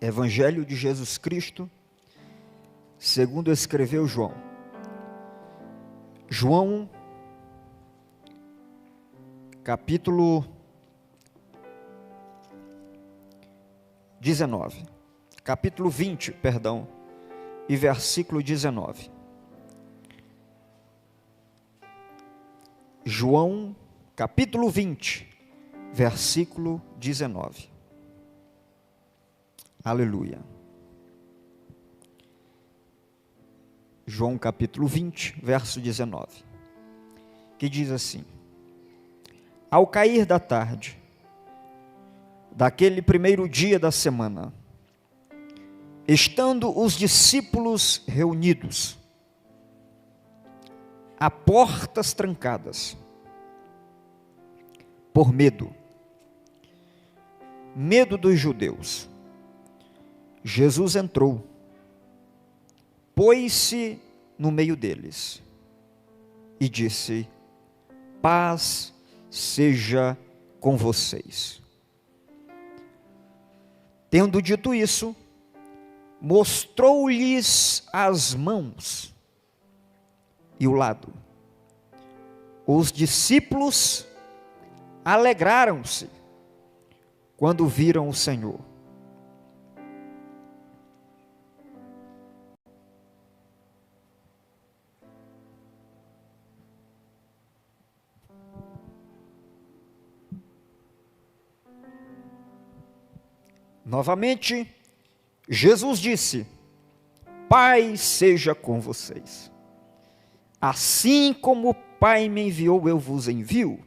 Evangelho de Jesus Cristo, segundo escreveu João. João, capítulo 19, capítulo 20, perdão, e versículo 19. João, capítulo 20, versículo 19. Aleluia. João capítulo 20, verso 19, que diz assim: Ao cair da tarde, daquele primeiro dia da semana, estando os discípulos reunidos, a portas trancadas, por medo dos judeus, Jesus entrou, pôs-se no meio deles e disse: paz seja com vocês. Tendo dito isso, mostrou-lhes as mãos e o lado. Os discípulos alegraram-se quando viram o Senhor. Novamente, Jesus disse: Pai seja com vocês. Assim como o Pai me enviou, eu vos envio.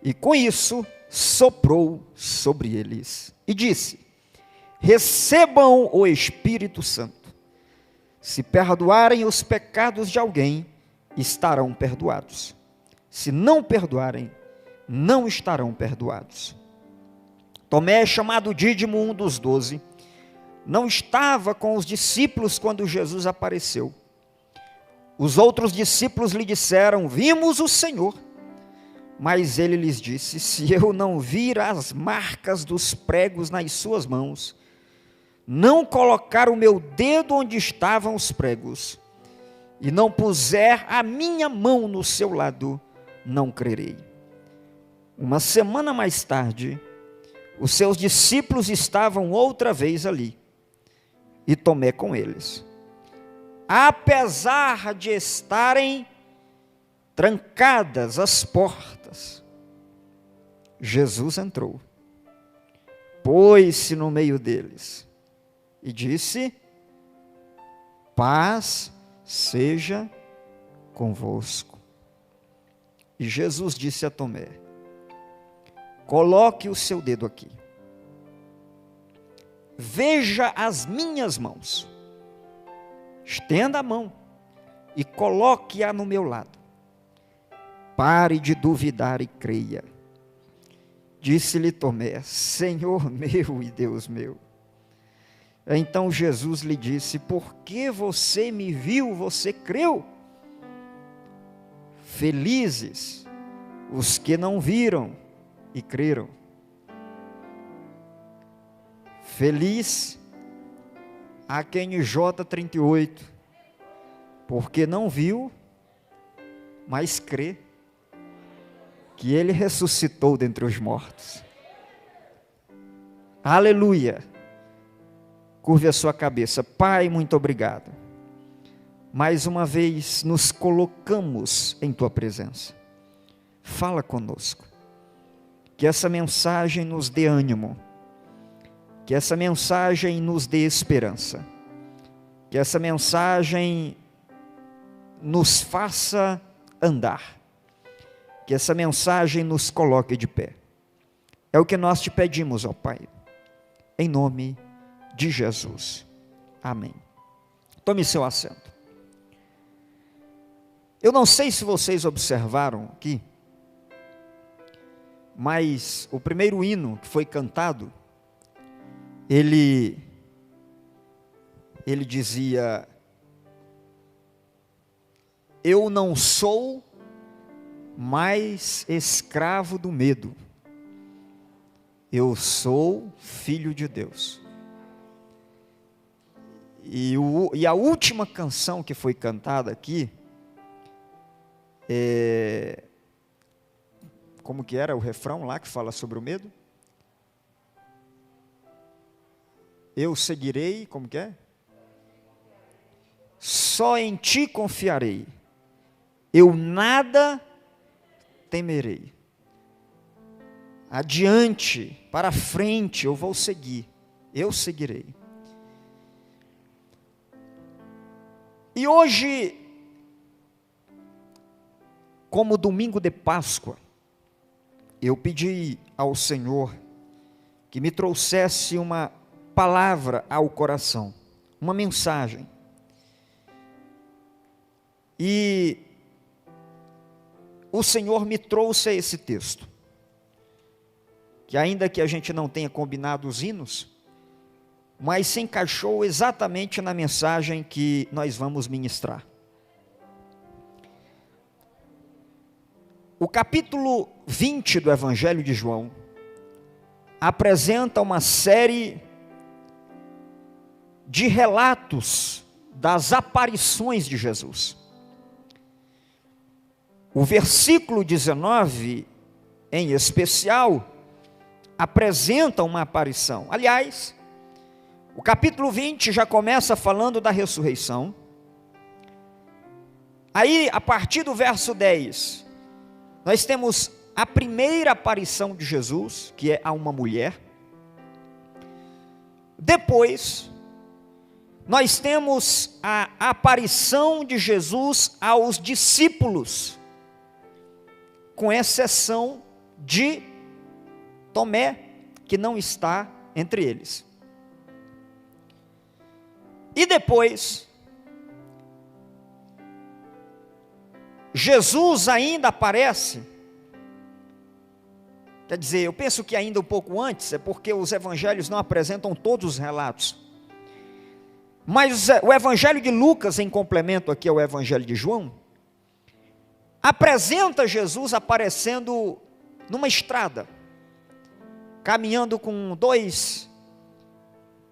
E com isso, soprou sobre eles e disse: recebam o Espírito Santo. Se perdoarem os pecados de alguém, estarão perdoados. Se não perdoarem, não estarão perdoados. Tomé, chamado Dídimo, um dos 12, não estava com os discípulos quando Jesus apareceu. Os outros discípulos lhe disseram: vimos o Senhor. Mas ele lhes disse: se eu não vir as marcas dos pregos nas suas mãos, não colocar o meu dedo onde estavam os pregos, e não puser a minha mão no seu lado, não crerei. Uma semana mais tarde, os seus discípulos estavam outra vez ali, e Tomé com eles. Apesar de estarem trancadas as portas, Jesus entrou, pôs-se no meio deles e disse: paz seja convosco. E Jesus disse a Tomé: coloque o seu dedo aqui, veja as minhas mãos, estenda a mão e coloque-a no meu lado. Pare de duvidar e creia. Disse-lhe Tomé: Senhor meu e Deus meu. Então Jesus lhe disse: porque você me viu, você creu? Felizes os que não viram e creram. Feliz a quem em J38, porque não viu, mas crê que ele ressuscitou dentre os mortos. Aleluia. Curve a sua cabeça. Pai, muito obrigado. Mais uma vez nos colocamos em tua presença. Fala conosco. Que essa mensagem nos dê ânimo. Que essa mensagem nos dê esperança. Que essa mensagem nos faça andar. Que essa mensagem nos coloque de pé. É o que nós te pedimos, ó Pai. Em nome de Jesus. Amém. Tome seu assento. Eu não sei se vocês observaram aqui, mas o primeiro hino que foi cantado, ele dizia: eu não sou mais escravo do medo, eu sou filho de Deus. E a última canção que foi cantada aqui, como que era o refrão lá que fala sobre o medo? Eu seguirei, como que é? Só em ti confiarei, eu nada temerei. Adiante, para frente, eu vou seguir, eu seguirei. E hoje, como domingo de Páscoa, eu pedi ao Senhor que me trouxesse uma palavra ao coração, uma mensagem. E o Senhor me trouxe esse texto, que ainda que a gente não tenha combinado os hinos, mas se encaixou exatamente na mensagem que nós vamos ministrar. O capítulo 20 do Evangelho de João apresenta uma série de relatos das aparições de Jesus. O versículo 19, em especial, apresenta uma aparição. Aliás, o capítulo 20 já começa falando da ressurreição. Aí, a partir do verso 10, nós temos a primeira aparição de Jesus, que é a uma mulher. Depois, nós temos a aparição de Jesus aos discípulos, com exceção de Tomé, que não está entre eles. E depois, Jesus ainda aparece, quer dizer, eu penso que ainda um pouco antes, é porque os evangelhos não apresentam todos os relatos. Mas o evangelho de Lucas, em complemento aqui ao evangelho de João, apresenta Jesus aparecendo numa estrada, caminhando com 2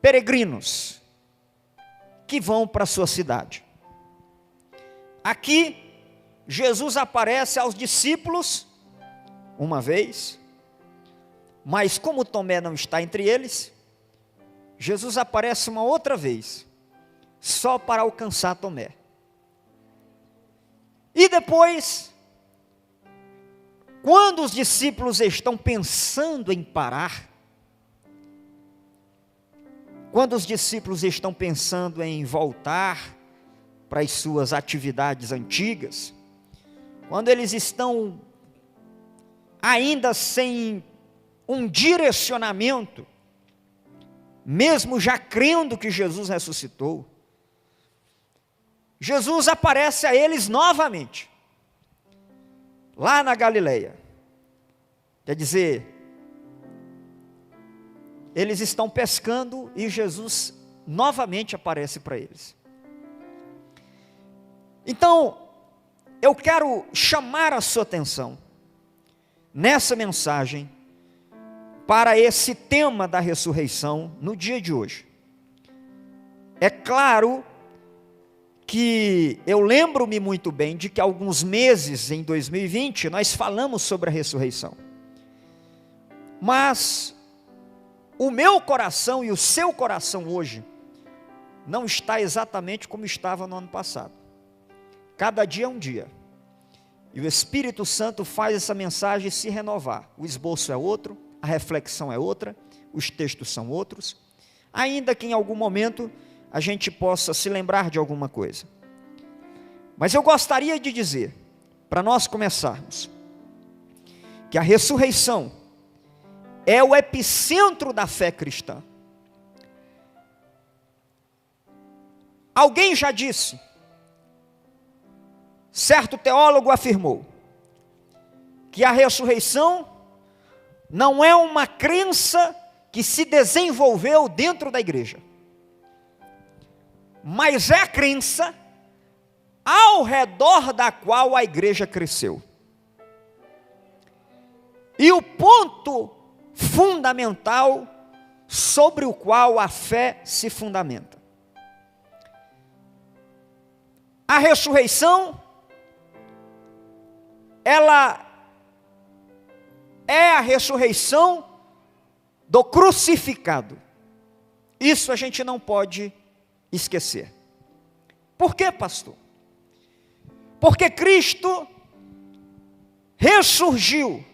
peregrinos que vão para a sua cidade. Aqui, Jesus aparece aos discípulos uma vez, mas como Tomé não está entre eles, Jesus aparece uma outra vez, só para alcançar Tomé. E depois, quando os discípulos estão pensando em parar, quando os discípulos estão pensando em voltar para as suas atividades antigas, quando eles estão ainda sem um direcionamento, mesmo já crendo que Jesus ressuscitou, Jesus aparece a eles novamente, lá na Galileia. Quer dizer, eles estão pescando e Jesus novamente aparece para eles. Então, eu quero chamar a sua atenção, nessa mensagem, para esse tema da ressurreição no dia de hoje. É claro que eu lembro-me muito bem de que há alguns meses, em 2020, nós falamos sobre a ressurreição. Mas o meu coração e o seu coração hoje não está exatamente como estava no ano passado. Cada dia é um dia. E o Espírito Santo faz essa mensagem se renovar. O esboço é outro, a reflexão é outra, os textos são outros. Ainda que em algum momento a gente possa se lembrar de alguma coisa. Mas eu gostaria de dizer, para nós começarmos, que a ressurreição é o epicentro da fé cristã. Alguém já disse, certo teólogo afirmou, que a ressurreição não é uma crença que se desenvolveu dentro da igreja, mas é a crença ao redor da qual a igreja cresceu. E o ponto fundamental sobre o qual a fé se fundamenta. a ressurreição, ela é a ressurreição do crucificado. Isso a gente não pode esquecer. Por quê, pastor? Porque Cristo ressurgiu,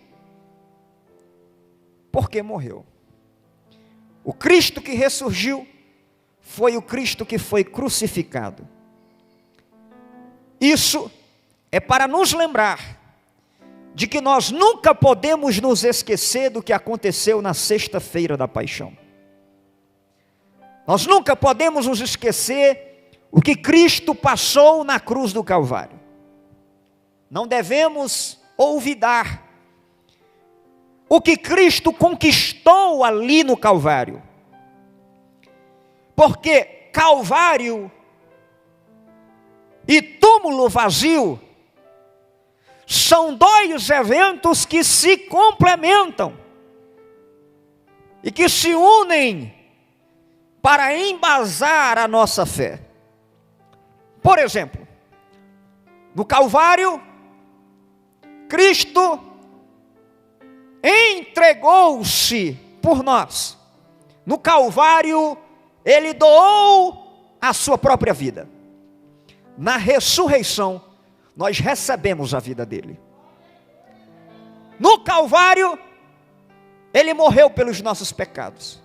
porque morreu. O Cristo que ressurgiu foi o Cristo que foi crucificado. Isso é para nos lembrar de que nós nunca podemos nos esquecer do que aconteceu na sexta-feira da paixão. Nós nunca podemos nos esquecer o que Cristo passou na cruz do Calvário. Não devemos olvidar o que Cristo conquistou ali no Calvário. Porque Calvário e túmulo vazio são dois eventos que se complementam e que se unem para embasar a nossa fé. Por exemplo, no Calvário, Cristo entregou-se por nós. No Calvário, Ele doou a sua própria vida. Na ressurreição, nós recebemos a vida dele. No Calvário, Ele morreu pelos nossos pecados.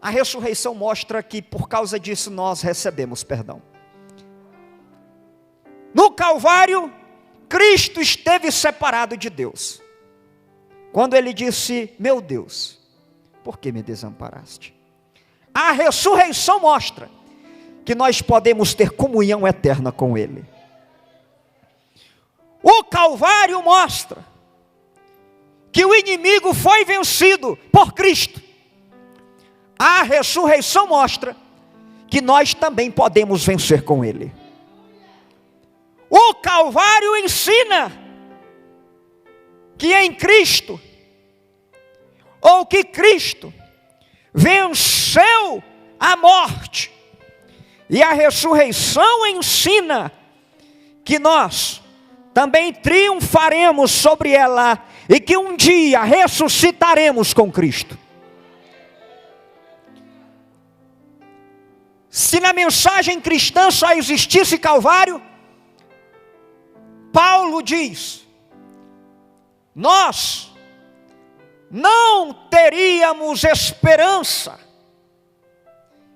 A ressurreição mostra que por causa disso nós recebemos perdão. No Calvário, Cristo esteve separado de Deus. Quando Ele disse: meu Deus, por que me desamparaste? A ressurreição mostra que nós podemos ter comunhão eterna com Ele. O Calvário mostra que o inimigo foi vencido por Cristo. A ressurreição mostra que nós também podemos vencer com Ele. O Calvário ensina que em Cristo, ou que Cristo venceu a morte. E a ressurreição ensina que nós também triunfaremos sobre ela e que um dia ressuscitaremos com Cristo. Se na mensagem cristã só existisse Calvário, Paulo diz: nós não teríamos esperança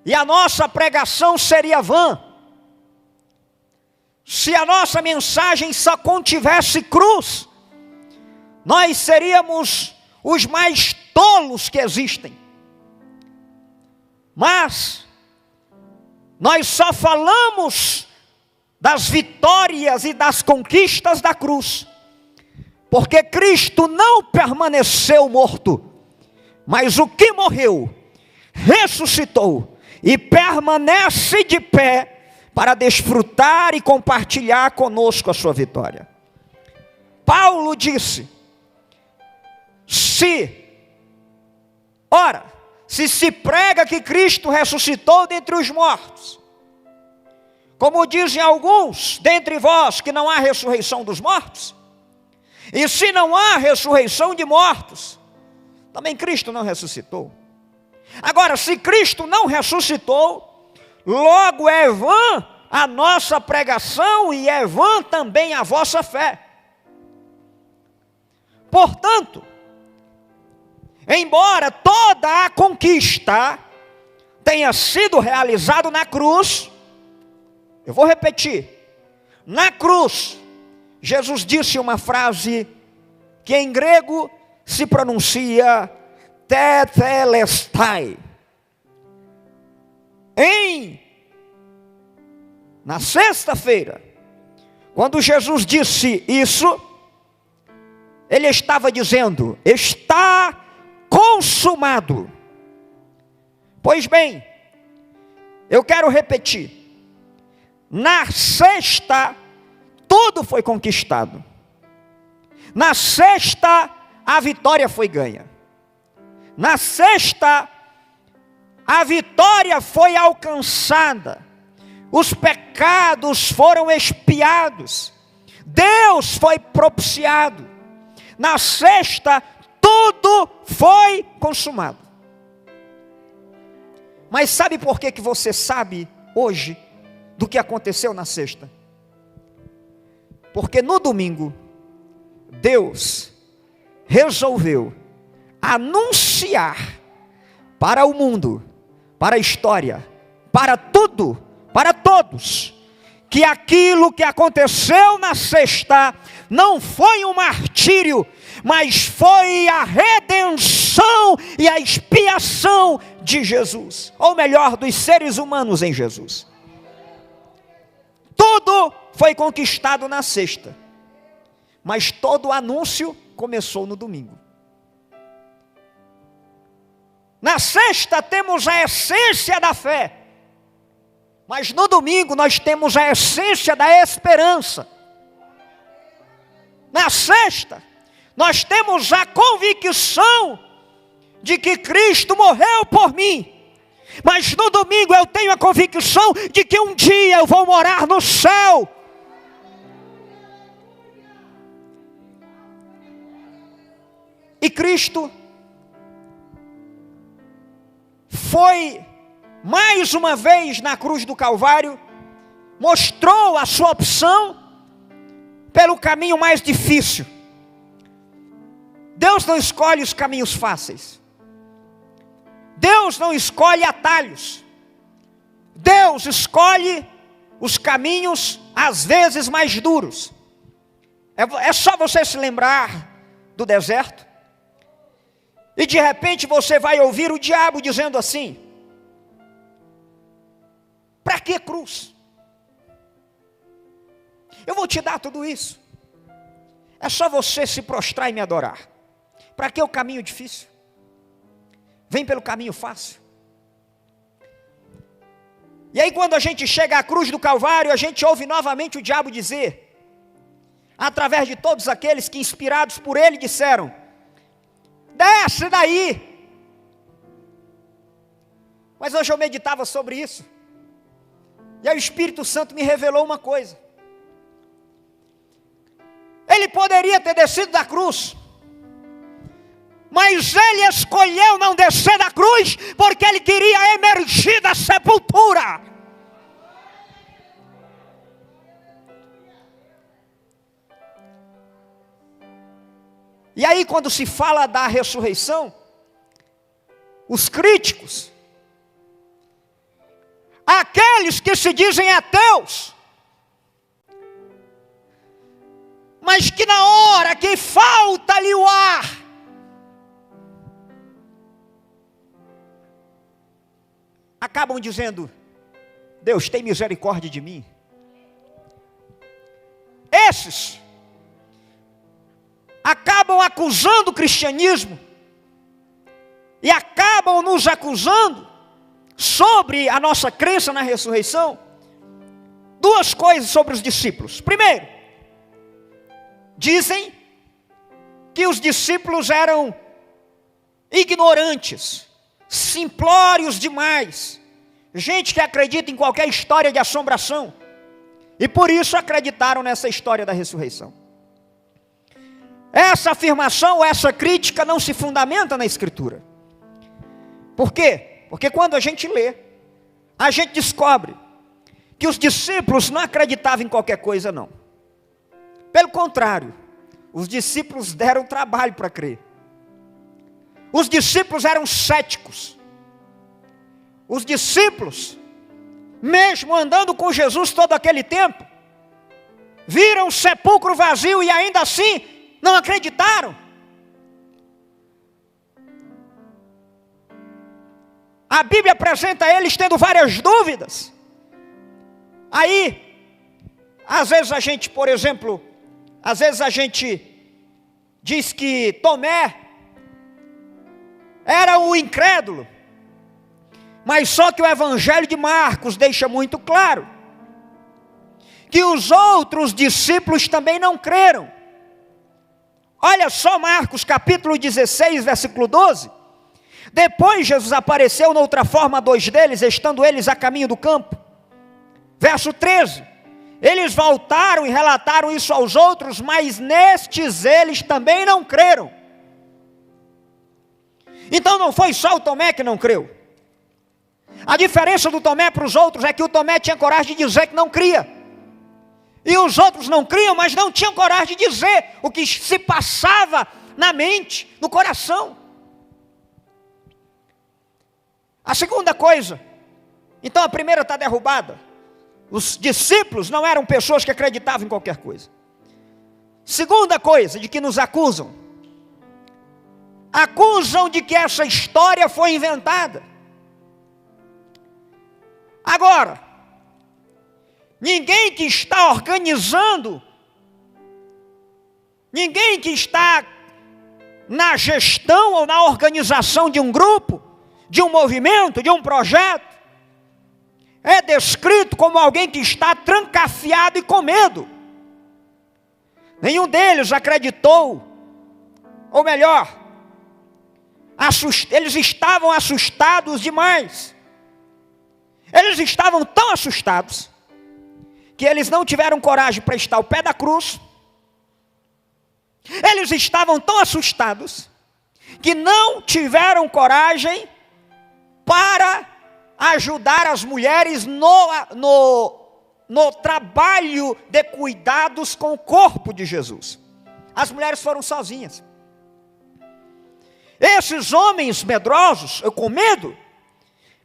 e a nossa pregação seria vã. Se a nossa mensagem só contivesse cruz, nós seríamos os mais tolos que existem. Mas nós só falamos das vitórias e das conquistas da cruz, porque Cristo não permaneceu morto, mas o que morreu, ressuscitou e permanece de pé para desfrutar e compartilhar conosco a sua vitória. Paulo disse: se se prega que Cristo ressuscitou dentre os mortos, como dizem alguns dentre vós que não há ressurreição dos mortos, e se não há ressurreição de mortos, também Cristo não ressuscitou. Agora, se Cristo não ressuscitou, logo é vã a nossa pregação e é vã também a vossa fé. Portanto, embora toda a conquista tenha sido realizada na cruz, eu vou repetir, na cruz, Jesus disse uma frase que em grego se pronuncia tetelestai. Na sexta-feira, quando Jesus disse isso, Ele estava dizendo: está consumado. Pois bem, eu quero repetir. Na sexta, tudo foi conquistado. Na sexta, a vitória foi ganha. Na sexta, a vitória foi alcançada. Os pecados pecados foram expiados, Deus foi propiciado. Na sexta, tudo foi consumado. Mas sabe por que você sabe hoje do que aconteceu na sexta? Porque no domingo, Deus resolveu anunciar para o mundo, para a história, para tudo, para todos, que aquilo que aconteceu na sexta não foi um martírio, mas foi a redenção e a expiação de Jesus, ou melhor, dos seres humanos em Jesus. Tudo foi conquistado na sexta, mas todo o anúncio começou no domingo. Na sexta temos a essência da fé, mas no domingo nós temos a essência da esperança. Na sexta nós temos a convicção de que Cristo morreu por mim, mas no domingo eu tenho a convicção de que um dia eu vou morar no céu. E Cristo foi mais uma vez na cruz do Calvário, mostrou a sua opção pelo caminho mais difícil. Deus não escolhe os caminhos fáceis. Deus não escolhe atalhos. Deus escolhe os caminhos às vezes mais duros. É só você se lembrar do deserto. E de repente você vai ouvir o diabo dizendo assim: para que cruz? Eu vou te dar tudo isso. É só você se prostrar e me adorar. Para que o caminho difícil? Vem pelo caminho fácil. E aí quando a gente chega à cruz do Calvário, a gente ouve novamente o diabo dizer, através de todos aqueles que inspirados por ele disseram: desce daí. Mas hoje eu meditava sobre isso, e aí o Espírito Santo me revelou uma coisa. Ele poderia ter descido da cruz, mas ele escolheu não descer da cruz, porque ele queria emergir da sepultura. E aí quando se fala da ressurreição, os críticos, aqueles que se dizem ateus, mas que na hora que falta-lhe o ar, acabam dizendo: Deus, tem misericórdia de mim. Esses acabam acusando o cristianismo e acabam nos acusando sobre a nossa crença na ressurreição. Duas coisas sobre os discípulos. Primeiro, dizem que os discípulos eram ignorantes, simplórios demais, gente que acredita em qualquer história de assombração, e por isso acreditaram nessa história da ressurreição. Essa afirmação, essa crítica não se fundamenta na Escritura. Por quê? Porque quando a gente lê, a gente descobre que os discípulos não acreditavam em qualquer coisa, não. Pelo contrário, os discípulos deram trabalho para crer. Os discípulos eram céticos. Os discípulos, mesmo andando com Jesus todo aquele tempo, viram o sepulcro vazio e ainda assim não acreditaram. A Bíblia apresenta eles tendo várias dúvidas. Aí, às vezes a gente, por exemplo, diz que Tomé era o incrédulo, mas só que o Evangelho de Marcos deixa muito claro que os outros discípulos também não creram. Olha só Marcos capítulo 16, versículo 12. Depois Jesus apareceu noutra forma a dois deles, estando eles a caminho do campo. Verso 13. Eles voltaram e relataram isso aos outros, mas nestes eles também não creram. Então não foi só o Tomé que não creu. A diferença do Tomé para os outros é que o Tomé tinha coragem de dizer que não cria. E os outros não criam, mas não tinham coragem de dizer o que se passava na mente, no coração. A segunda coisa, então a primeira está derrubada. Os discípulos não eram pessoas que acreditavam em qualquer coisa. Segunda coisa de que nos acusam. Acusam de que essa história foi inventada. Agora, ninguém que está organizando, ninguém que está na gestão ou na organização de um grupo, de um movimento, de um projeto, é descrito como alguém que está trancafiado e com medo. Nenhum deles acreditou, ou melhor, eles estavam assustados demais. Eles estavam tão assustados que eles não tiveram coragem para estar ao pé da cruz. Eles estavam tão assustados que não tiveram coragem para ajudar as mulheres no trabalho de cuidados com o corpo de Jesus. As mulheres foram sozinhas. Esses homens medrosos, com medo,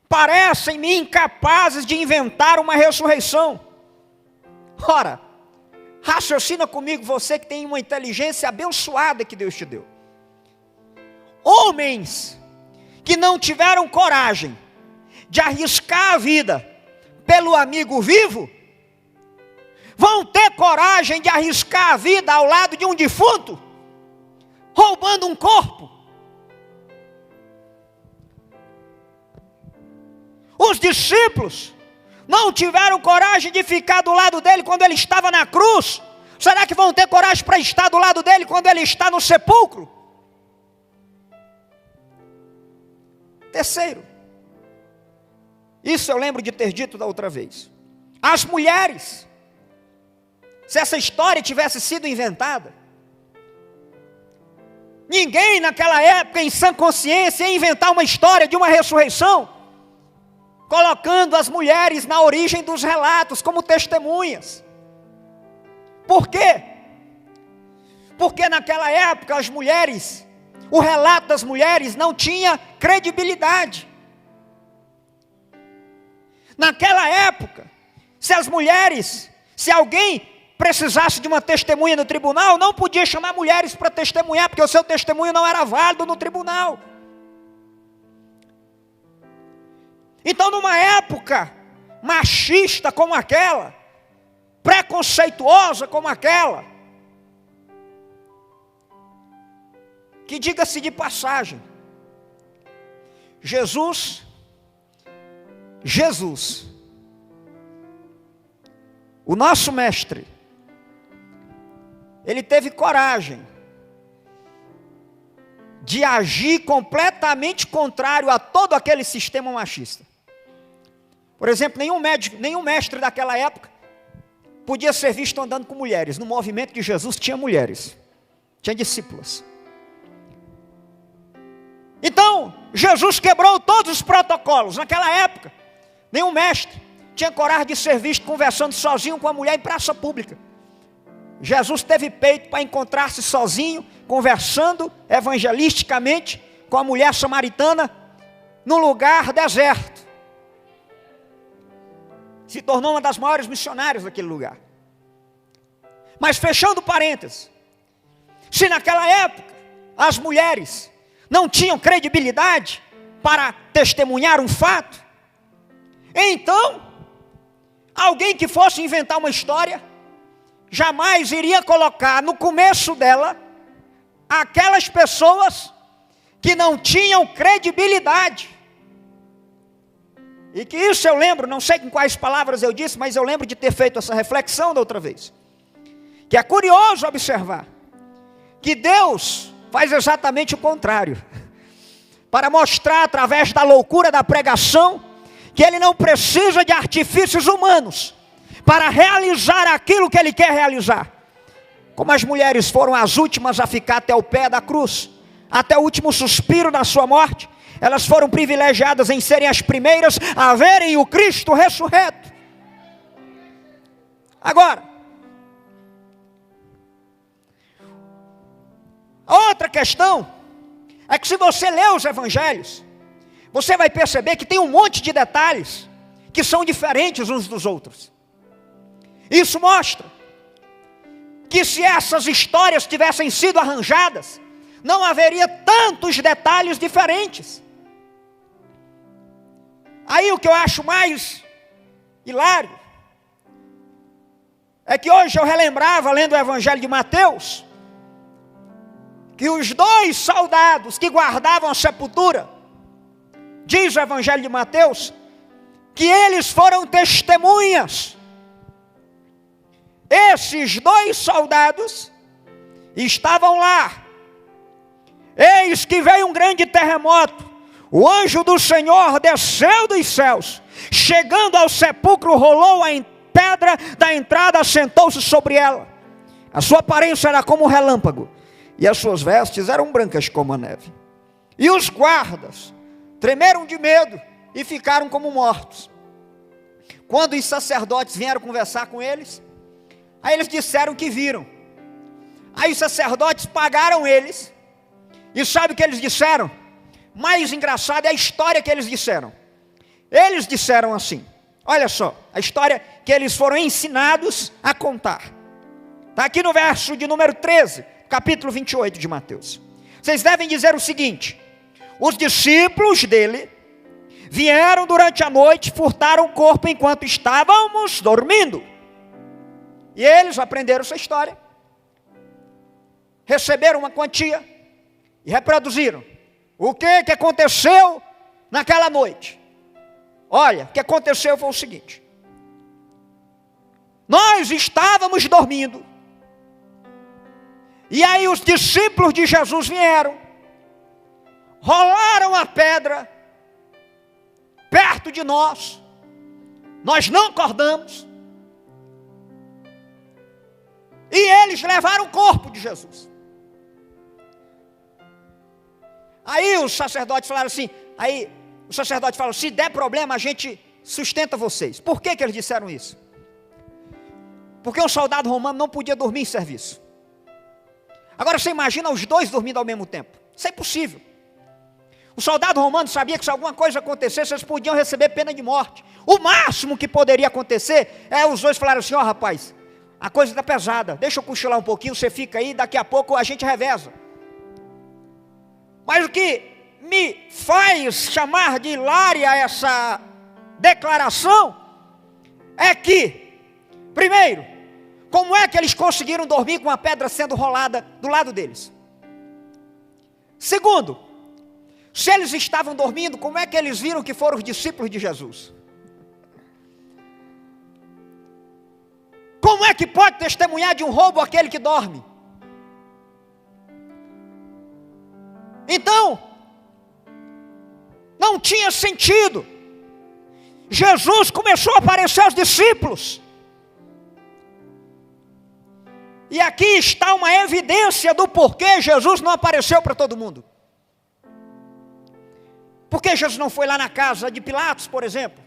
parecem-me incapazes de inventar uma ressurreição. Ora, raciocina comigo, você que tem uma inteligência abençoada que Deus te deu. Homens que não tiveram coragem de arriscar a vida pelo amigo vivo, vão ter coragem de arriscar a vida ao lado de um defunto, roubando um corpo. Os discípulos não tiveram coragem de ficar do lado dele quando ele estava na cruz. Será que vão ter coragem para estar do lado dele quando ele está no sepulcro? Terceiro, isso eu lembro de ter dito da outra vez. As mulheres, se essa história tivesse sido inventada, ninguém naquela época em sã consciência ia inventar uma história de uma ressurreição, colocando as mulheres na origem dos relatos como testemunhas. Por quê? Porque naquela época as mulheres, o relato das mulheres não tinha credibilidade. Naquela época, se alguém precisasse de uma testemunha no tribunal, não podia chamar mulheres para testemunhar, porque o seu testemunho não era válido no tribunal. Então, numa época machista como aquela, preconceituosa como aquela, que diga-se de passagem, Jesus, o nosso mestre, ele teve coragem de agir completamente contrário a todo aquele sistema machista. Por exemplo, nenhum mestre daquela época podia ser visto andando com mulheres. No movimento de Jesus tinha mulheres, tinha discípulas. Então, Jesus quebrou todos os protocolos. Naquela época, nenhum mestre tinha coragem de ser visto conversando sozinho com a mulher em praça pública. Jesus teve peito para encontrar-se sozinho, conversando evangelisticamente com a mulher samaritana, num lugar deserto. Se tornou uma das maiores missionárias daquele lugar. Mas fechando parênteses, se naquela época as mulheres não tinham credibilidade para testemunhar um fato, então alguém que fosse inventar uma história jamais iria colocar no começo dela aquelas pessoas que não tinham credibilidade. E que isso eu lembro, não sei com quais palavras eu disse, mas eu lembro de ter feito essa reflexão da outra vez. Que é curioso observar que Deus faz exatamente o contrário. Para mostrar através da loucura da pregação que Ele não precisa de artifícios humanos para realizar aquilo que Ele quer realizar. Como as mulheres foram as últimas a ficar até o pé da cruz, até o último suspiro da sua morte, elas foram privilegiadas em serem as primeiras a verem o Cristo ressurreto. Agora, a outra questão é que se você ler os evangelhos, você vai perceber que tem um monte de detalhes que são diferentes uns dos outros. Isso mostra que se essas histórias tivessem sido arranjadas, não haveria tantos detalhes diferentes. Aí o que eu acho mais hilário é que hoje eu relembrava, lendo o Evangelho de Mateus, que os 2 soldados que guardavam a sepultura, diz o Evangelho de Mateus, que eles foram testemunhas. Esses 2 soldados estavam lá. Eis que veio um grande terremoto. O anjo do Senhor desceu dos céus. Chegando ao sepulcro, rolou a pedra da entrada, assentou-se sobre ela. A sua aparência era como um relâmpago, e as suas vestes eram brancas como a neve. E os guardas tremeram de medo e ficaram como mortos. Quando os sacerdotes vieram conversar com eles, aí eles disseram que viram. Aí os sacerdotes pagaram eles. E sabe o que eles disseram? Mais engraçado é a história que eles disseram. Eles disseram assim, olha só, a história que eles foram ensinados a contar. Está aqui no verso de número 13, capítulo 28 de Mateus. Vocês devem dizer o seguinte: os discípulos dele vieram durante a noite, furtaram o corpo enquanto estávamos dormindo. E eles aprenderam essa história, receberam uma quantia e reproduziram. O que aconteceu naquela noite? Olha, o que aconteceu foi o seguinte: nós estávamos dormindo, e aí os discípulos de Jesus vieram, rolaram a pedra perto de nós, nós não acordamos, e eles levaram o corpo de Jesus. Aí os sacerdotes falaram assim, o sacerdote falou, se der problema a gente sustenta vocês. Por que eles disseram isso? Porque um soldado romano não podia dormir em serviço. Agora você imagina os 2 dormindo ao mesmo tempo. Isso é impossível. O soldado romano sabia que se alguma coisa acontecesse, eles podiam receber pena de morte. O máximo que poderia acontecer é os 2 falarem assim, rapaz, a coisa está pesada, deixa eu cochilar um pouquinho, você fica aí, daqui a pouco a gente reveza. Mas o que me faz chamar de hilária essa declaração é que, primeiro, como é que eles conseguiram dormir com a pedra sendo rolada do lado deles? Segundo, se eles estavam dormindo, como é que eles viram que foram os discípulos de Jesus? Como é que pode testemunhar de um roubo aquele que dorme? Então, não tinha sentido. Jesus começou a aparecer aos discípulos. E aqui está uma evidência do porquê Jesus não apareceu para todo mundo. Por que Jesus não foi lá na casa de Pilatos, por exemplo?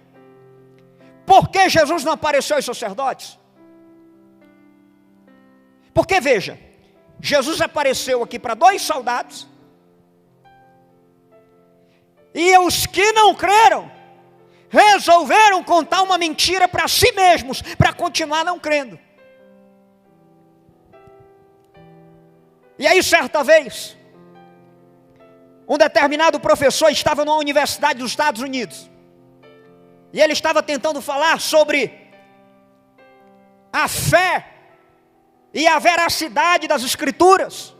Por que Jesus não apareceu aos sacerdotes? Porque veja, Jesus apareceu aqui para 2 soldados, e os que não creram, resolveram contar uma mentira para si mesmos, para continuar não crendo. E aí certa vez, um determinado professor estava numa universidade dos Estados Unidos, e ele estava tentando falar sobre a fé e a veracidade das Escrituras,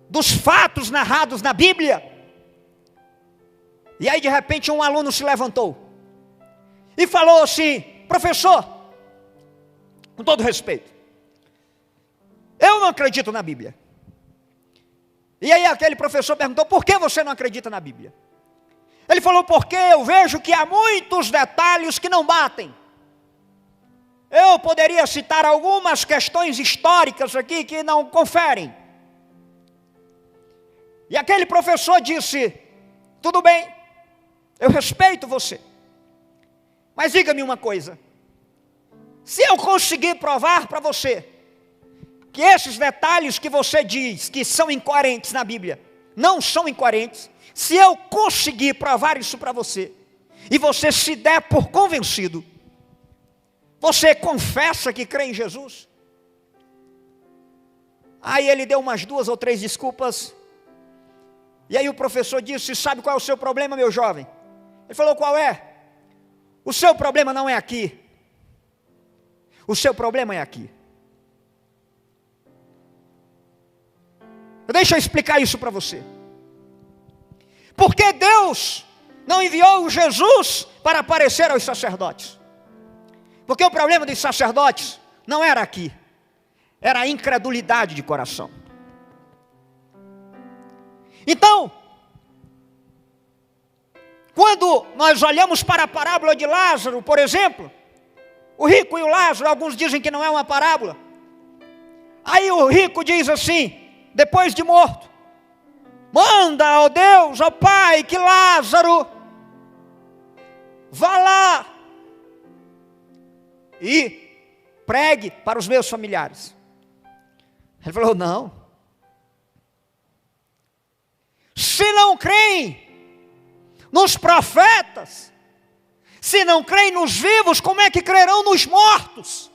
dos fatos narrados na Bíblia. E aí de repente um aluno se levantou e falou assim, professor, com todo respeito, eu não acredito na Bíblia. E aí aquele professor perguntou, por que você não acredita na Bíblia? Ele falou, porque eu vejo que há muitos detalhes que não batem. Eu poderia citar algumas questões históricas aqui que não conferem. E aquele professor disse: tudo bem, eu respeito você. Mas diga-me uma coisa. Se eu conseguir provar para você que esses detalhes que você diz que são incoerentes na Bíblia, não são incoerentes, se eu conseguir provar isso para você, e você se der por convencido, você confessa que crê em Jesus? Aí ele deu umas 2 ou 3 desculpas. E aí o professor disse: sabe qual é o seu problema, meu jovem? Ele falou: qual é? O seu problema não é aqui. O seu problema é aqui. Deixa eu explicar isso para você. Porque Deus não enviou Jesus para aparecer aos sacerdotes? Porque o problema dos sacerdotes não era aqui, era a incredulidade de coração. Então, quando nós olhamos para a parábola de Lázaro, por exemplo, o rico e o Lázaro, alguns dizem que não é uma parábola. Aí o rico diz assim, depois de morto: manda, ó Deus, ó Pai, que Lázaro vá lá e pregue para os meus familiares. Ele falou: não. Se não creem nos profetas, se não creem nos vivos, como é que crerão nos mortos?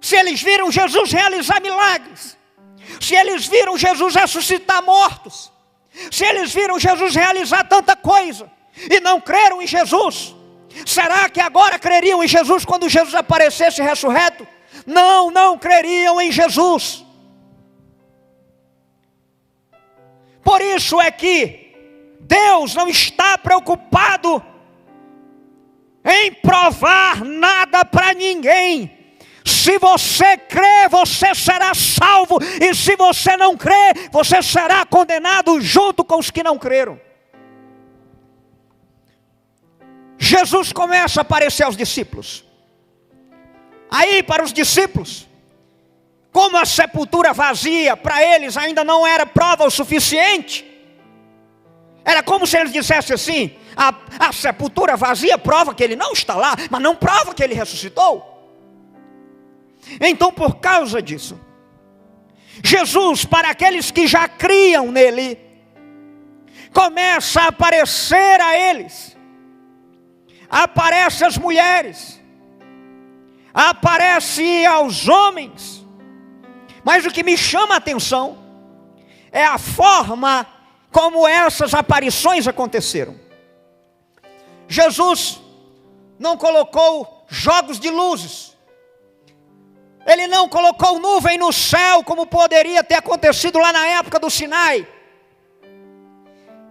Se eles viram Jesus realizar milagres, se eles viram Jesus ressuscitar mortos, se eles viram Jesus realizar tanta coisa e não creram em Jesus, será que agora creriam em Jesus quando Jesus aparecesse ressurreto? Não, não creriam em Jesus. Por isso é que Deus não está preocupado em provar nada para ninguém. Se você crê, você será salvo, e se você não crê, você será condenado junto com os que não creram. Jesus começa a aparecer aos discípulos. Aí, para os discípulos, como a sepultura vazia para eles ainda não era prova o suficiente, era como se eles dissessem assim: a sepultura vazia prova que ele não está lá, mas não prova que ele ressuscitou. Então, por causa disso, Jesus, para aqueles que já criam nele, começa a aparecer a eles, aparece às mulheres, aparece aos homens. Mas o que me chama a atenção é a forma como essas aparições aconteceram. Jesus não colocou jogos de luzes, ele não colocou nuvem no céu como poderia ter acontecido lá na época do Sinai.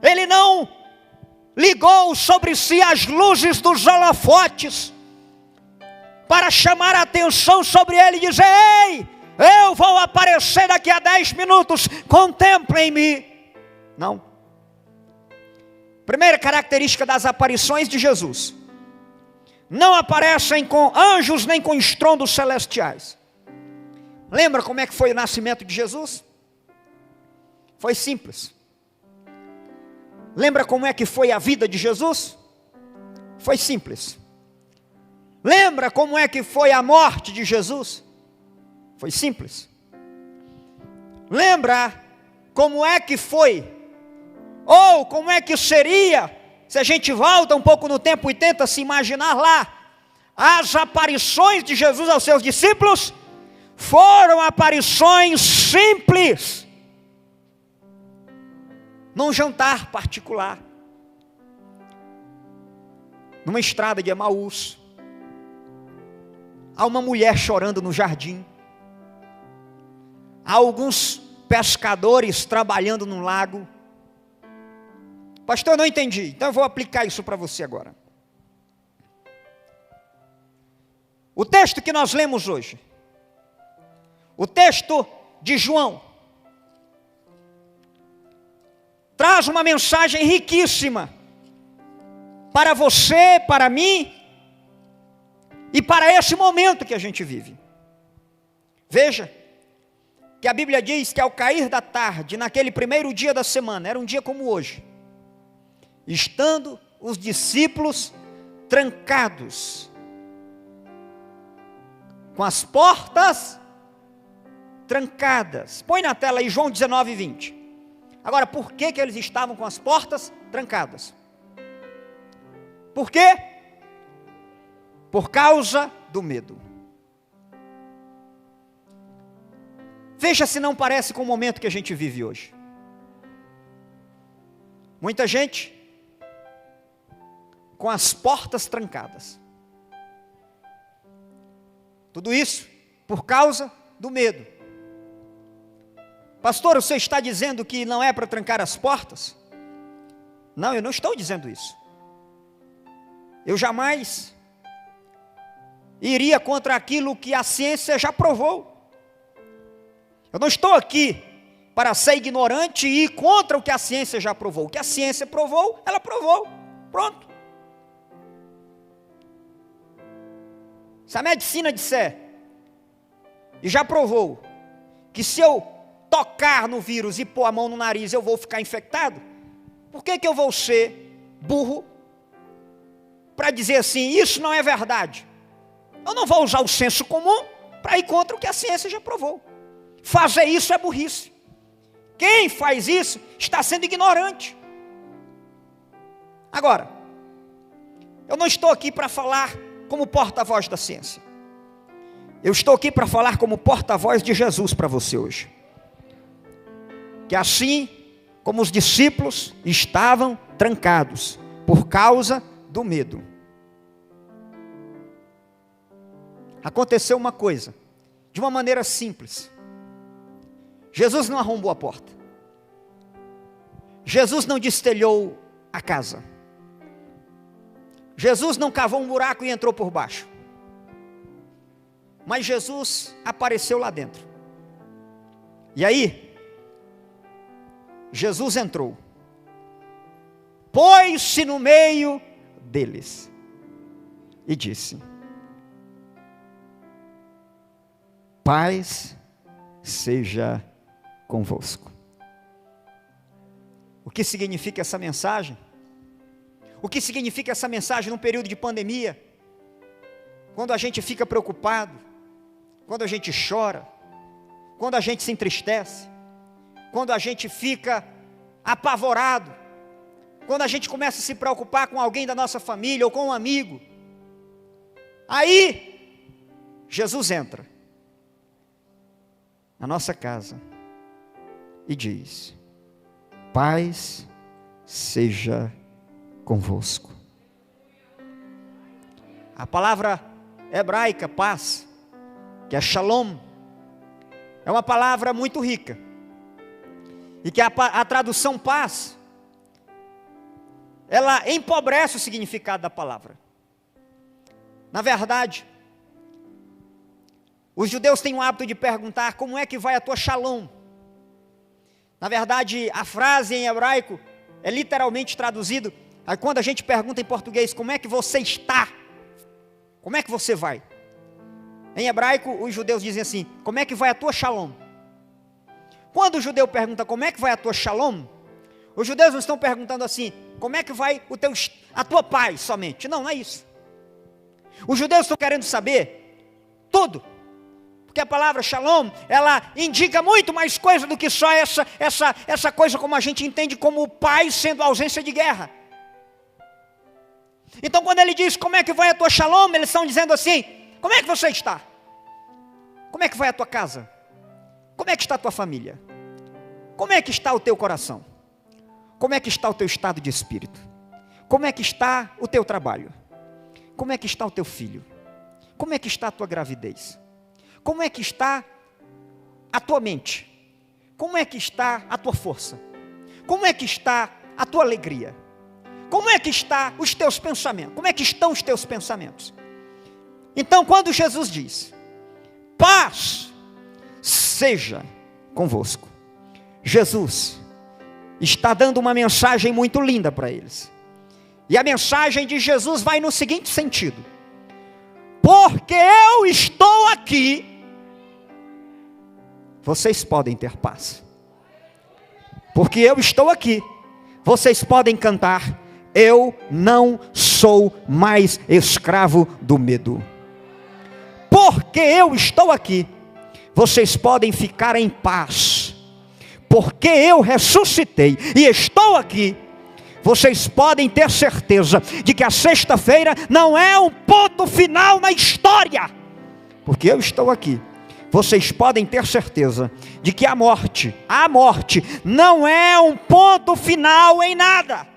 Ele não ligou sobre si as luzes dos holofotes para chamar a atenção sobre ele e dizer: ei, eu vou aparecer daqui a 10 minutos, contemplem-me. Não. Primeira característica das aparições de Jesus: não aparecem com anjos nem com estrondos celestiais. Lembra como é que foi o nascimento de Jesus? Foi simples. Lembra como é que foi a vida de Jesus? Foi simples. Lembra como é que foi a morte de Jesus? Foi simples. Lembra como é que foi, ou como é que seria, se a gente volta um pouco no tempo e tenta se imaginar lá, as aparições de Jesus aos seus discípulos? Foram aparições simples, num jantar particular, numa estrada de Emaús. Há uma mulher chorando no jardim, há alguns pescadores trabalhando no lago. Pastor, eu não entendi, então eu vou aplicar isso para você agora. O texto que nós lemos hoje, o texto de João, traz uma mensagem riquíssima para você, para mim e para esse momento que a gente vive. Veja que a Bíblia diz que ao cair da tarde, naquele primeiro dia da semana, era um dia como hoje, estando os discípulos trancados, com as portas trancadas. Põe na tela aí João 19, 20. Agora, por que eles estavam com as portas trancadas? Por quê? Por causa do medo. Veja se não parece com o momento que a gente vive hoje. Muita gente com as portas trancadas. Tudo isso por causa do medo. Pastor, você está dizendo que não é para trancar as portas? Não, eu não estou dizendo isso. Eu jamais iria contra aquilo que a ciência já provou. Eu não estou aqui para ser ignorante e ir contra o que a ciência já provou. O que a ciência provou, ela provou. Pronto. Se a medicina disser, e já provou, que se eu tocar no vírus e pôr a mão no nariz eu vou ficar infectado, por que eu vou ser burro para dizer assim, isso não é verdade? Eu não vou usar o senso comum para ir contra o que a ciência já provou. Fazer isso é burrice. Quem faz isso está sendo ignorante. Agora, eu não estou aqui para falar como porta-voz da ciência. Eu estou aqui para falar como porta-voz de Jesus para você hoje. Que assim como os discípulos estavam trancados por causa do medo, aconteceu uma coisa, de uma maneira simples. Jesus não arrombou a porta. Jesus não destelhou a casa. Jesus não cavou um buraco e entrou por baixo. Mas Jesus apareceu lá dentro. E aí, Jesus entrou. Pôs-se no meio deles. E disse: paz seja convosco. O que significa essa mensagem? O que significa essa mensagem num período de pandemia? Quando a gente fica preocupado, quando a gente chora, quando a gente se entristece, quando a gente fica apavorado, quando a gente começa a se preocupar com alguém da nossa família ou com um amigo, aí Jesus entra na nossa casa e diz: paz seja convosco. A palavra hebraica paz, que é shalom, é uma palavra muito rica, e que a tradução paz, ela empobrece o significado da palavra. Na verdade, os judeus têm o hábito de perguntar: como é que vai a tua shalom? Na verdade, a frase em hebraico é literalmente traduzido. Aí quando a gente pergunta em português, como é que você está? Como é que você vai? Em hebraico, os judeus dizem assim: como é que vai a tua shalom? Quando o judeu pergunta como é que vai a tua shalom, os judeus não estão perguntando assim, como é que vai a tua paz somente. Não, não é isso. Os judeus estão querendo saber tudo. Porque a palavra shalom, ela indica muito mais coisa do que só essa coisa como a gente entende como paz sendo ausência de guerra. Então quando ele diz como é que vai a tua shalom, eles estão dizendo assim: como é que você está? Como é que vai a tua casa? Como é que está a tua família? Como é que está o teu coração? Como é que está o teu estado de espírito? Como é que está o teu trabalho? Como é que está o teu filho? Como é que está a tua gravidez? Como é que está a tua mente? Como é que está a tua força? Como é que está a tua alegria? Como é que está os teus pensamentos? Como é que estão os teus pensamentos? Então, quando Jesus diz: paz seja convosco, Jesus está dando uma mensagem muito linda para eles. E a mensagem de Jesus vai no seguinte sentido: porque eu estou aqui, vocês podem ter paz. Porque eu estou aqui, vocês podem cantar: eu não sou mais escravo do medo. Porque eu estou aqui, vocês podem ficar em paz. Porque eu ressuscitei e estou aqui, vocês podem ter certeza de que a sexta-feira não é um ponto final na história. Porque eu estou aqui, vocês podem ter certeza de que a morte não é um ponto final em nada.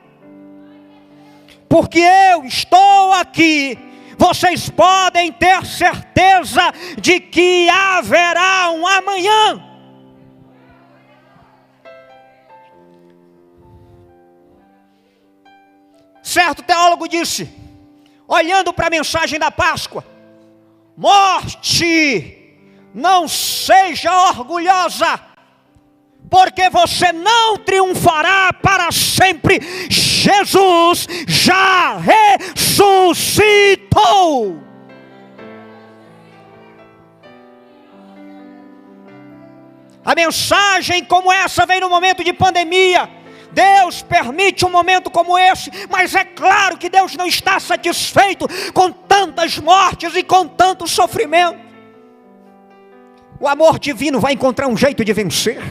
Porque eu estou aqui, vocês podem ter certeza de que haverá um amanhã. Certo teólogo disse, olhando para a mensagem da Páscoa: morte, não seja orgulhosa, porque você não triunfará para sempre. Jesus já ressuscitou. A mensagem como essa vem no momento de pandemia. Deus permite um momento como esse, mas é claro que Deus não está satisfeito com tantas mortes e com tanto sofrimento. O amor divino vai encontrar um jeito de vencer.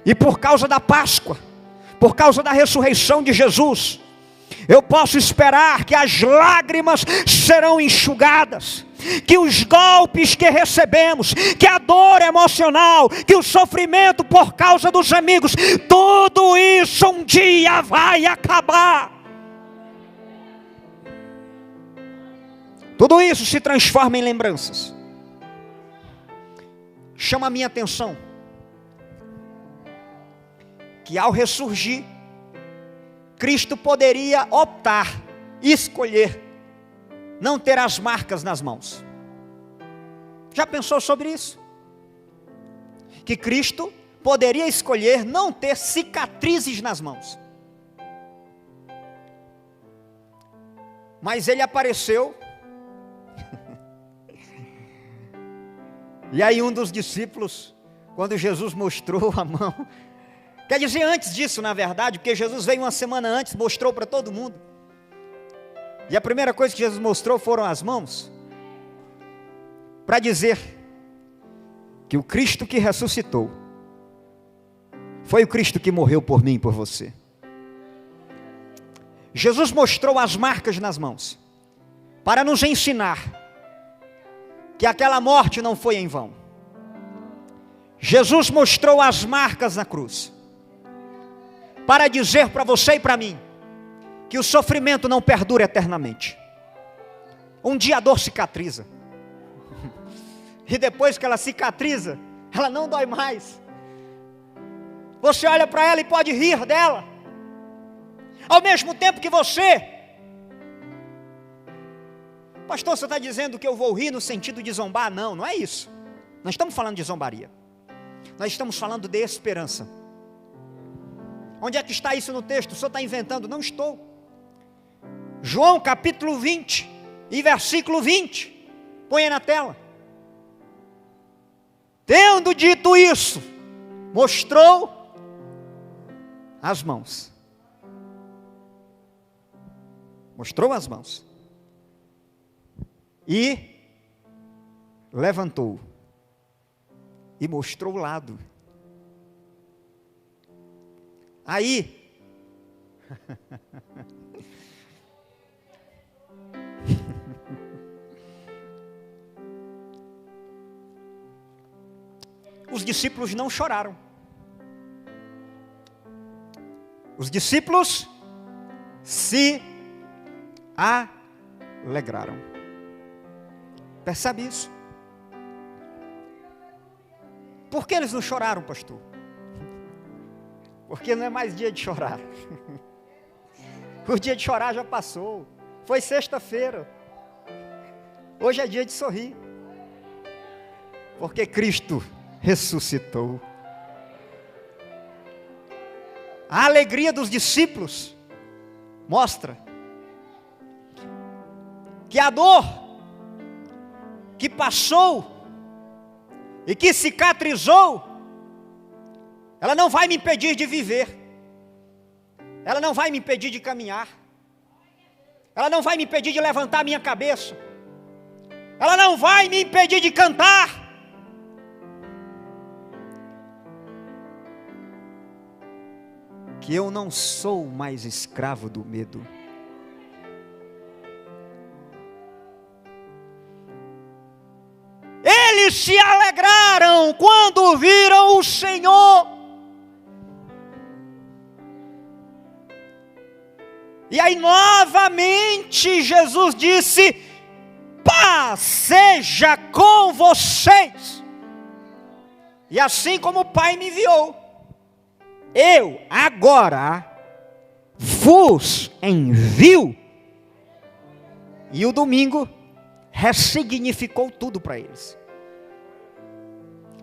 E por causa da Páscoa, por causa da ressurreição de Jesus, eu posso esperar que as lágrimas serão enxugadas, que os golpes que recebemos, que a dor emocional, que o sofrimento por causa dos amigos, tudo isso um dia vai acabar. Tudo isso se transforma em lembranças. Chama a minha atenção que ao ressurgir, Cristo poderia optar, escolher não ter as marcas nas mãos. Já pensou sobre isso? Que Cristo poderia escolher não ter cicatrizes nas mãos. Mas ele apareceu. E aí um dos discípulos, quando Jesus mostrou a mão, quer dizer antes disso, na verdade, porque Jesus veio uma semana antes, mostrou para todo mundo. E a primeira coisa que Jesus mostrou foram as mãos, para dizer que o Cristo que ressuscitou foi o Cristo que morreu por mim e por você. Jesus mostrou as marcas nas mãos, para nos ensinar que aquela morte não foi em vão. Jesus mostrou as marcas na cruz, para dizer para você e para mim, que o sofrimento não perdura eternamente. Um dia a dor cicatriza. E depois que ela cicatriza, ela não dói mais. Você olha para ela e pode rir dela. Ao mesmo tempo que você... Pastor, você está dizendo que eu vou rir no sentido de zombar? Não, não é isso. Nós estamos falando de zombaria. Nós estamos falando de esperança. Onde é que está isso no texto? O senhor está inventando? Não estou. João capítulo 20 e versículo 20. Põe aí na tela. Tendo dito isso, mostrou as mãos. Mostrou as mãos. E levantou. E mostrou o lado. Aí, os discípulos não choraram. Os discípulos se alegraram. Percebe isso? Por que eles não choraram, pastor? Porque não é mais dia de chorar. O dia de chorar já passou. Foi sexta-feira. Hoje é dia de sorrir. Porque Cristo ressuscitou. A alegria dos discípulos mostra que a dor que passou e que cicatrizou, ela não vai me impedir de viver, ela não vai me impedir de caminhar, ela não vai me impedir de levantar minha cabeça, ela não vai me impedir de cantar. Que eu não sou mais escravo do medo. Eles se alegraram quando viram o Senhor. E aí novamente Jesus disse: paz seja com vocês. E assim como o Pai me enviou, eu agora vos envio. E o domingo ressignificou tudo para eles.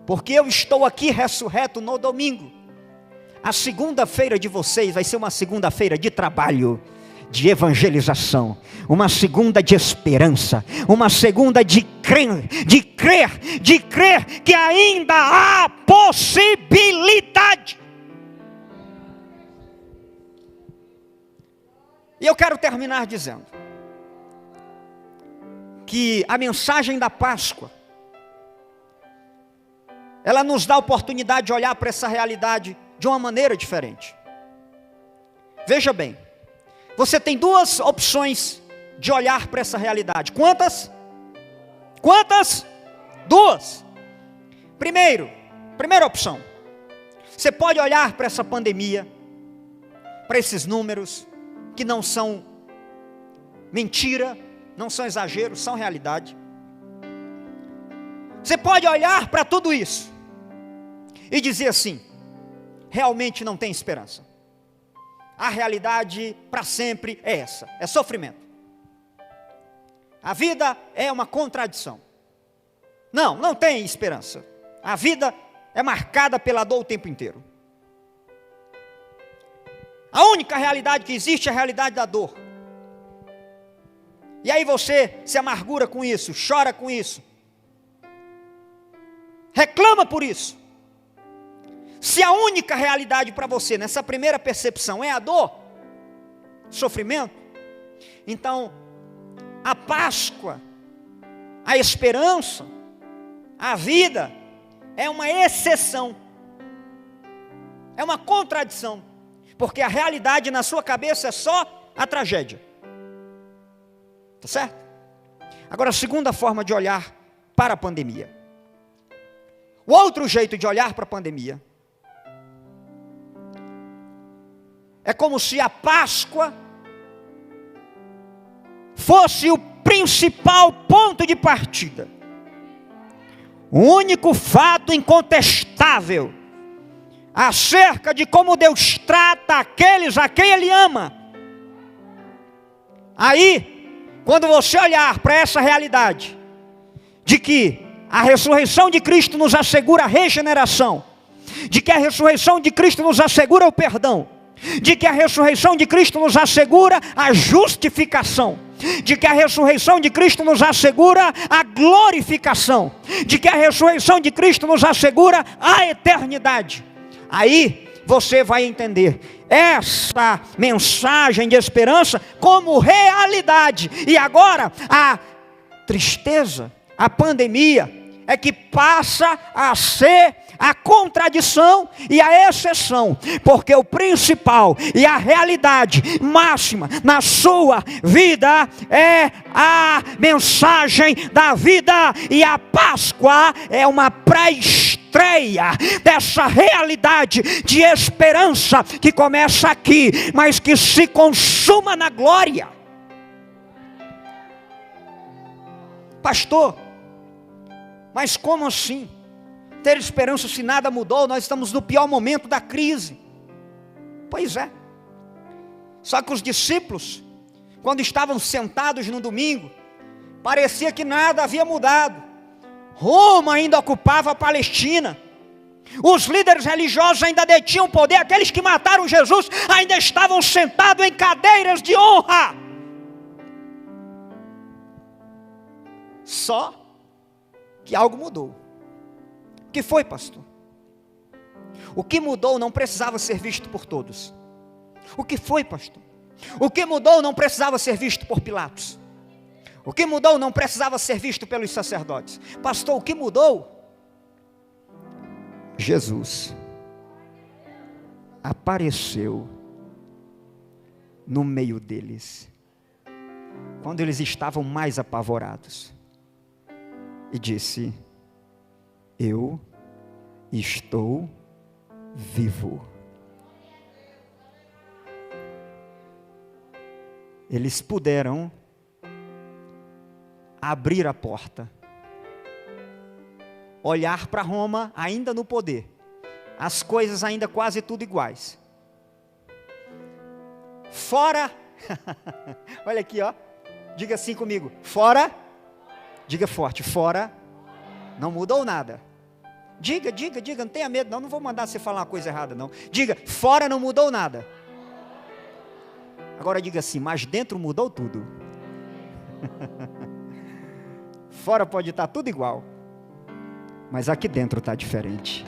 Porque eu estou aqui ressurreto no domingo. A segunda-feira de vocês vai ser uma segunda-feira de trabalho, de evangelização, uma segunda de esperança, uma segunda de crer que ainda há possibilidade. E eu quero terminar dizendo que a mensagem da Páscoa, ela nos dá a oportunidade de olhar para essa realidade de uma maneira diferente. Veja bem, você tem duas opções de olhar para essa realidade. Quantas? Quantas? Duas. Primeira opção, você pode olhar para essa pandemia, para esses números, que não são mentira, não são exageros, são realidade. Você pode olhar para tudo isso e dizer assim: realmente não tem esperança. A realidade para sempre é essa, é sofrimento. A vida é uma contradição. Não tem esperança. A vida é marcada pela dor o tempo inteiro. A única realidade que existe é a realidade da dor. E aí você se amargura com isso, chora com isso, reclama por isso. Se a única realidade para você, nessa primeira percepção, é a dor, sofrimento, então a Páscoa, a esperança, a vida é uma exceção, é uma contradição. Porque a realidade na sua cabeça é só a tragédia. Tá certo? Agora, a segunda forma de olhar para a pandemia. O outro jeito de olhar para a pandemia é como se a Páscoa fosse o principal ponto de partida. O único fato incontestável acerca de como Deus trata aqueles a quem Ele ama. Aí, quando você olhar para essa realidade, de que a ressurreição de Cristo nos assegura a regeneração, de que a ressurreição de Cristo nos assegura o perdão, de que a ressurreição de Cristo nos assegura a justificação, de que a ressurreição de Cristo nos assegura a glorificação, de que a ressurreição de Cristo nos assegura a eternidade. Aí você vai entender essa mensagem de esperança como realidade. E agora a tristeza, a pandemia, é que passa a ser a contradição e a exceção, porque o principal e a realidade máxima na sua vida é a mensagem da vida, e a Páscoa é uma pré-estreia dessa realidade de esperança que começa aqui, mas que se consuma na glória. Pastor, mas como assim? Ter esperança se nada mudou? Nós estamos no pior momento da crise. Pois é. Só que os discípulos, quando estavam sentados no domingo, parecia que nada havia mudado. Roma ainda ocupava a Palestina. Os líderes religiosos ainda detinham poder, aqueles que mataram Jesus ainda estavam sentados em cadeiras de honra. Só que algo mudou. O que foi, pastor? O que mudou não precisava ser visto por todos. O que foi, pastor? O que mudou não precisava ser visto por Pilatos. O que mudou não precisava ser visto pelos sacerdotes. Pastor, o que mudou? Jesus apareceu no meio deles, quando eles estavam mais apavorados, e disse: eu estou vivo. Eles puderam abrir a porta, olhar para Roma ainda no poder, as coisas ainda quase tudo iguais. Fora, olha aqui, ó, diga assim comigo, fora, diga forte, fora, não mudou nada. Diga, não tenha medo não vou mandar você falar uma coisa errada não. Diga, fora não mudou nada. Agora diga assim, mas dentro mudou tudo. Fora pode estar tudo igual, mas aqui dentro está diferente.